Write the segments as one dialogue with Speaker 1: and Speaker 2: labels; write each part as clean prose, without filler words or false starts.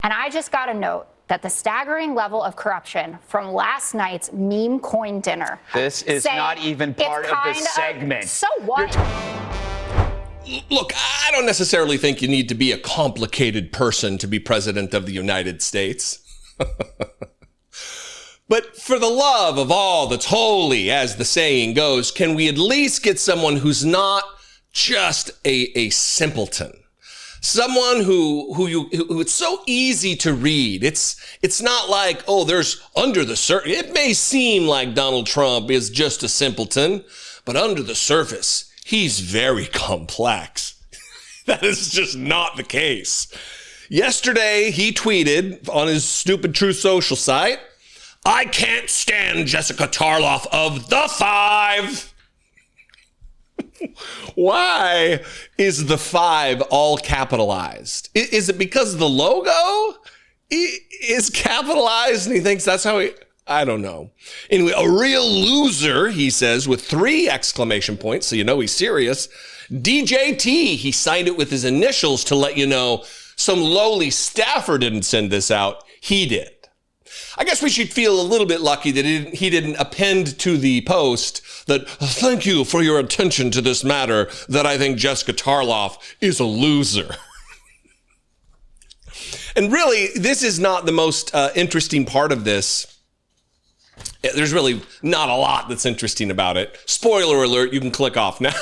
Speaker 1: And I just got a note that the staggering level of corruption from last night's meme coin dinner.
Speaker 2: This is not even part of the segment.
Speaker 1: So what?
Speaker 3: Look, I don't necessarily think you need to be a complicated person to be president of the United States. But for the love of all that's holy, as the saying goes, can we at least get someone who's not just a simpleton? Someone who it's so easy to read. It's not like, oh, there's under the surface. It may seem like Donald Trump is just a simpleton, but under the surface, he's very complex. That is just not the case. Yesterday, he tweeted on his stupid Truth Social site, "I can't stand Jessica Tarlov of the 5. Why is the 5 all capitalized? Is it because the logo is capitalized and he thinks that's how I don't know. Anyway, a real loser, he says, with 3 exclamation points, so you know he's serious. DJT, he signed it with his initials to let you know some lowly staffer didn't send this out. He did. I guess we should feel a little bit lucky that he didn't append to the post that, thank you for your attention to this matter, that I think Jessica Tarlov is a loser. And really, this is not the most interesting part of this. There's really not a lot that's interesting about it. Spoiler alert, you can click off now.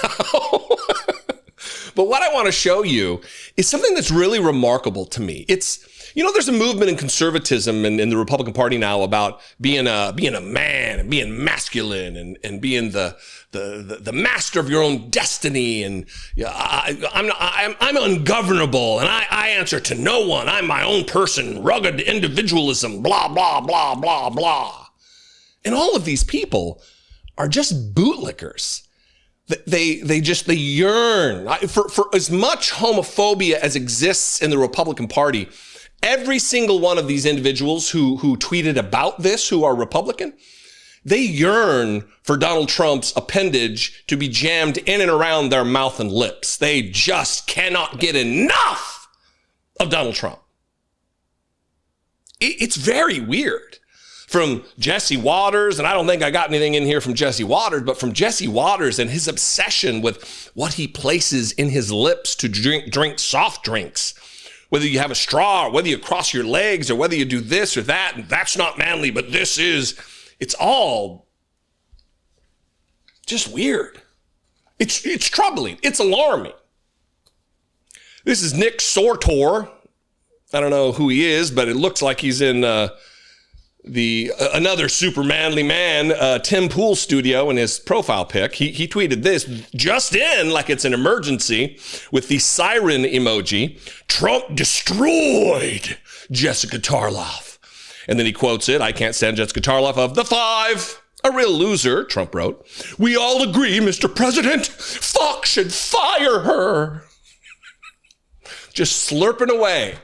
Speaker 3: But what I want to show you is something that's really remarkable to me. It's, you know, there's a movement in conservatism in the Republican Party now about being a man and being masculine and being the master of your own destiny. And I'm ungovernable and I answer to no one. I'm my own person, rugged individualism, blah, blah, blah, blah, blah. And all of these people are just bootlickers. They yearn for as much homophobia as exists in the Republican Party. Every single one of these individuals who tweeted about this, who are Republican, they yearn for Donald Trump's appendage to be jammed in and around their mouth and lips. They just cannot get enough of Donald Trump. It's very weird. From Jesse Waters, and I don't think I got anything in here from Jesse Waters, but from Jesse Waters and his obsession with what he places in his lips to drink soft drinks. Whether you have a straw, or whether you cross your legs, or whether you do this or that, and that's not manly, but this is, it's all just weird. It's troubling. It's alarming. This is Nick Sortor. I don't know who he is, but it looks like he's in another super manly man, Tim Pool's studio in his profile pic. He tweeted this just in, like it's an emergency, with the siren emoji. Trump destroyed Jessica Tarlov. And then he quotes it, "I can't stand Jessica Tarlov of the 5. A real loser," Trump wrote. "We all agree, Mr. President, Fox should fire her." Just slurping away.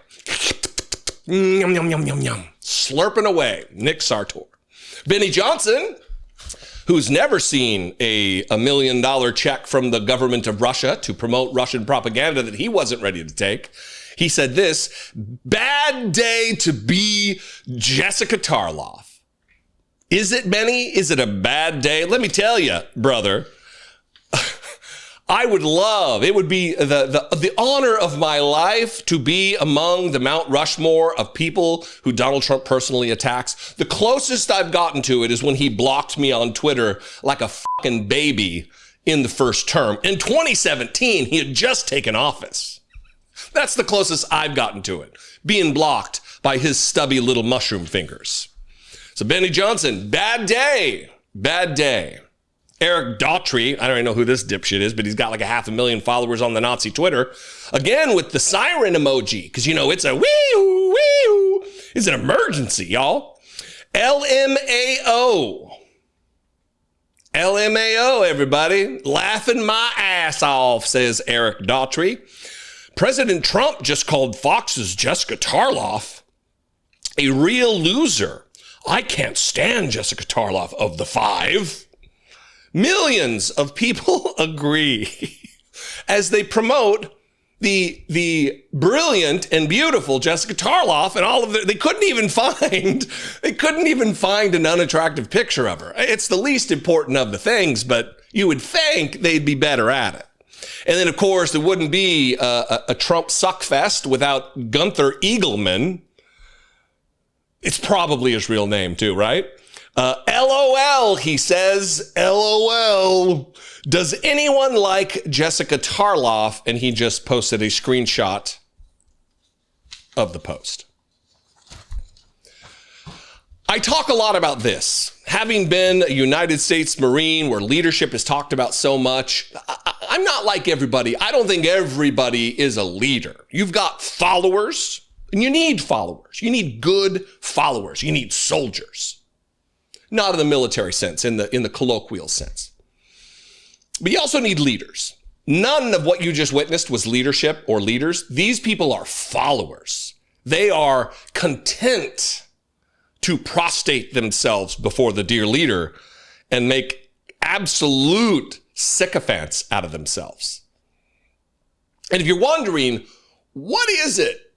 Speaker 3: Yum, yum, yum, yum, yum. Slurping away, Nick Sartor. Benny Johnson, who's never seen a $1 million check from the government of Russia to promote Russian propaganda that he wasn't ready to take. He said this, "Bad day to be Jessica Tarlov." Is it, Benny? Is it a bad day? Let me tell you, brother. I would love, it would be the honor of my life to be among the Mount Rushmore of people who Donald Trump personally attacks. The closest I've gotten to it is when he blocked me on Twitter like a fucking baby in the first term. In 2017, he had just taken office. That's the closest I've gotten to it, being blocked by his stubby little mushroom fingers. So Benny Johnson, bad day, bad day. Eric Daughtry, I don't even know who this dipshit is, but he's got like 500,000 followers on the Nazi Twitter. Again, with the siren emoji, because, you know, it's a wee-oo, wee-oo. It's an emergency, y'all. LMAO. LMAO, everybody. Laughing my ass off, says Eric Daughtry. President Trump just called Fox's Jessica Tarlov a real loser. I can't stand Jessica Tarlov of the 5. Millions of people agree as they promote the brilliant and beautiful Jessica Tarlov and all of they couldn't even find an unattractive picture of her. It's the least important of the things, but you would think they'd be better at it. And then, of course, it wouldn't be a Trump suckfest without Gunther Eagleman. It's probably his real name, too, right? LOL, he says. LOL. Does anyone like Jessica Tarlov? And he just posted a screenshot of the post. I talk a lot about this. Having been a United States Marine where leadership is talked about so much, I'm not like everybody. I don't think everybody is a leader. You've got followers, and you need followers. You need good followers. You need soldiers. Not in the military sense, in the colloquial sense. But you also need leaders. None of what you just witnessed was leadership or leaders. These people are followers. They are content to prostrate themselves before the dear leader and make absolute sycophants out of themselves. And if you're wondering, what is it?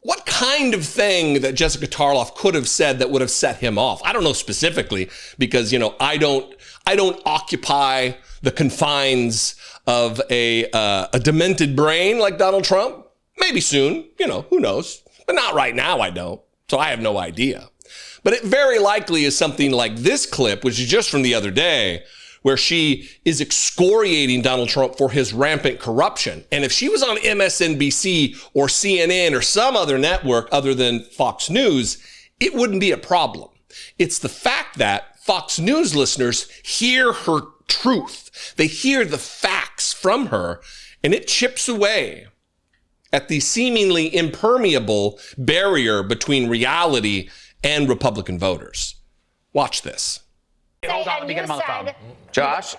Speaker 3: What kind of thing that Jessica Tarlov could have said that would have set him off? I don't know specifically because, I don't occupy the confines of a demented brain like Donald Trump. Maybe soon, who knows? But not right now, I don't. So I have no idea. But it very likely is something like this clip, which is just from the other day, where she is excoriating Donald Trump for his rampant corruption. And if she was on MSNBC or CNN or some other network other than Fox News, it wouldn't be a problem. It's the fact that Fox News listeners hear her truth. They hear the facts from her, and it chips away at the seemingly impermeable barrier between reality and Republican voters. Watch this.
Speaker 2: Hold on, let me get him on the phone. Josh?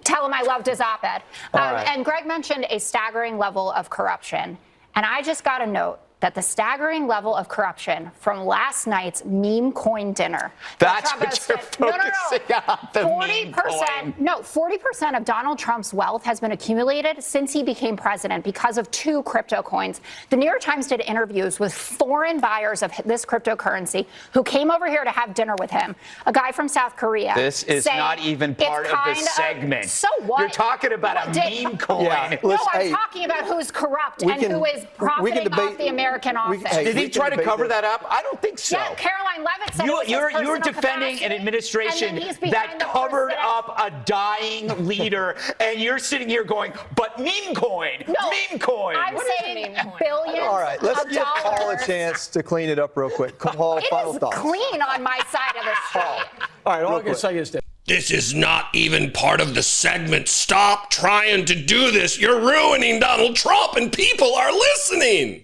Speaker 1: Tell him I loved his op-ed.
Speaker 2: Right.
Speaker 1: And Greg mentioned a staggering level of corruption. And I just got a note that the staggering level of corruption from last night's meme coin dinner.
Speaker 2: That's what you're focusing on, the meme coin.
Speaker 1: No, 40% of Donald Trump's wealth has been accumulated since he became president because of 2 crypto coins. The New York Times did interviews with foreign buyers of this cryptocurrency who came over here to have dinner with him. A guy from South Korea.
Speaker 2: This is not even part of the segment.
Speaker 1: So what?
Speaker 2: You're talking about a meme coin.
Speaker 4: Yeah,
Speaker 1: No, I'm talking about who's corrupt and who is profiting off the American office.
Speaker 2: Did he try to cover that up? I don't think so.
Speaker 1: Yeah, Caroline Levitt said
Speaker 2: you're defending an administration that covered up a dying leader, and you're sitting here going, but meme coin, meme coin.
Speaker 1: I'm saying billions.
Speaker 4: All right, let's
Speaker 1: of
Speaker 4: give
Speaker 1: dollars.
Speaker 4: Paul a chance to clean it up real quick. Paul, final
Speaker 1: It is
Speaker 4: thoughts.
Speaker 1: clean on my side of the street.
Speaker 5: All right, all I can say is that
Speaker 3: This is not even part of the segment. Stop trying to do this. You're ruining Donald Trump and people are listening.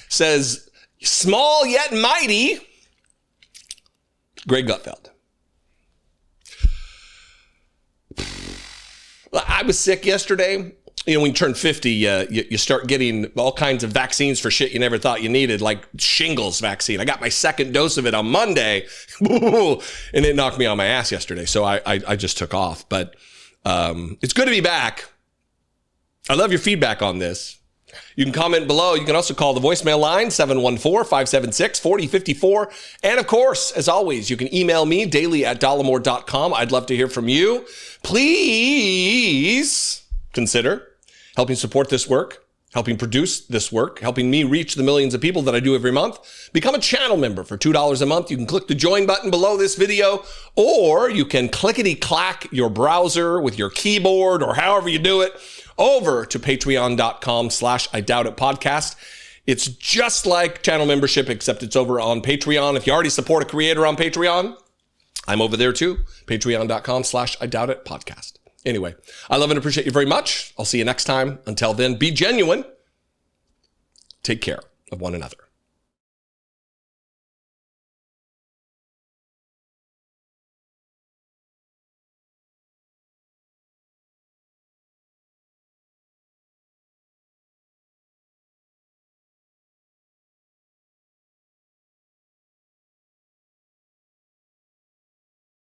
Speaker 3: Says, small yet mighty, Greg Gutfeld. I was sick yesterday. When you turn 50, you start getting all kinds of vaccines for shit you never thought you needed, like shingles vaccine. I got my second dose of it on Monday, and it knocked me on my ass yesterday. So I just took off. But it's good to be back. I love your feedback on this. You can comment below. You can also call the voicemail line, 714-576-4054. And of course, as always, you can email me, daily@dollemore.com. I'd love to hear from you. Please consider helping support this work, helping produce this work, helping me reach the millions of people that I do every month. Become a channel member for $2 a month. You can click the join button below this video, or you can clickety-clack your browser with your keyboard or however you do it over to patreon.com/IDoubtItPodcast. It's just like channel membership, except it's over on Patreon. If you already support a creator on Patreon, I'm over there too. Patreon.com/IDoubtItPodcast. Anyway, I love and appreciate you very much. I'll see you next time. Until then, be genuine. Take care of one another.